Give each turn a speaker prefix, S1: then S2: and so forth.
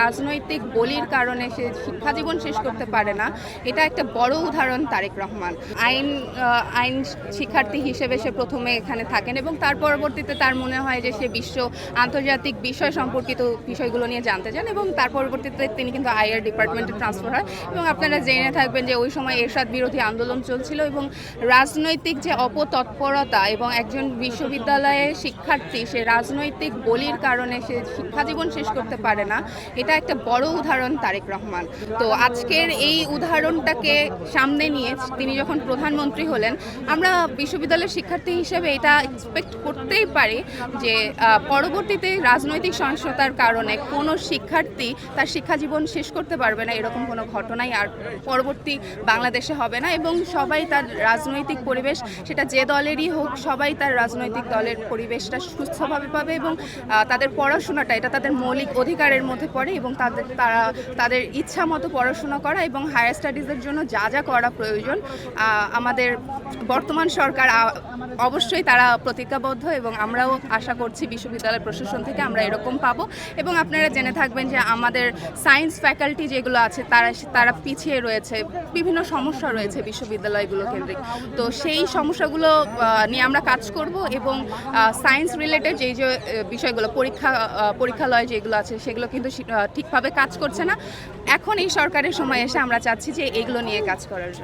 S1: রাজনৈতিক বলির কারণে সে শিক্ষা জীবন শেষ করতে পারে না, এটা একটা বড় উদাহরণ তারেক রহমান। আইন শিক্ষার্থী হিসেবে সে প্রথমে এখানে থাকেন এবং তার পরবর্তীতে তার মনে হয় যে সে আন্তর্জাতিক বিষয় সম্পর্কিত বিষয়গুলো নিয়ে জানতে চান এবং তার পরবর্তীতে তিনি কিন্তু আইআর ডিপার্টমেন্টে ট্রান্সফার হয় এবং আপনারা জেনে থাকবেন যে ওই সময় এরশাদ বিরোধী আন্দোলন চলছিল এবং রাজনৈতিক যে অপতৎপরতা এবং একজন বিশ্ববিদ্যালয়ের শিক্ষার্থী সে রাজনৈতিক বলির কারণে সে শিক্ষা জীবন শেষ করতে পারে না, এটা একটা বড় উদাহরণ তারেক রহমান। তো আজকের এই উদাহরণটাকে সামনে নিয়ে তিনি যখন প্রধানমন্ত্রী হলেন, আমরা বিশ্ববিদ্যালয়ের শিক্ষার্থী হিসেবে এটা এক্সপেক্ট করতেই পারি যে পরবর্তীতে রাজনৈতিক সহিংসতার কারণে কোনো শিক্ষার্থী তার শিক্ষা জীবন শেষ করতে পারবে না, এরকম কোনো ঘটনাই আর পরবর্তী বাংলাদেশে হবে না এবং সবাই তার রাজনৈতিক পরিবেশ, সেটা যে দলেরই হোক, সবাই তার রাজনৈতিক দলের পরিবেশটা সুস্থভাবে পাবে এবং তাদের পড়াশোনাটা এটা তাদের মৌলিক অধিকারের মধ্যে পড়ে এবং তাদের ইচ্ছা মতো পড়াশোনা করা এবং হায়ার স্টাডিজের জন্য যা যা করা প্রয়োজন আমাদের বর্তমান সরকার অবশ্যই তারা প্রতিজ্ঞাবদ্ধ এবং আমরাও আশা করছি বিশ্ববিদ্যালয় প্রশাসন থেকে আমরা এরকম পাবো। এবং আপনারা জেনে থাকবেন যে আমাদের সায়েন্স ফ্যাকাল্টি যেগুলো আছে তারা পিছিয়ে রয়েছে, বিভিন্ন সমস্যা রয়েছে বিশ্ববিদ্যালয়গুলো কেন্দ্রিক। তো সেই সমস্যাগুলো নিয়ে আমরা কাজ করব এবং সায়েন্স রিলেটেড যে বিষয়গুলো পরীক্ষালয় যেগুলো আছে সেগুলো কিন্তু ঠিকভাবে কাজ করছে না। এখন এই সরকারের সময় এসে আমরা চাচ্ছি যে এইগুলো নিয়ে কাজ করার জন্য।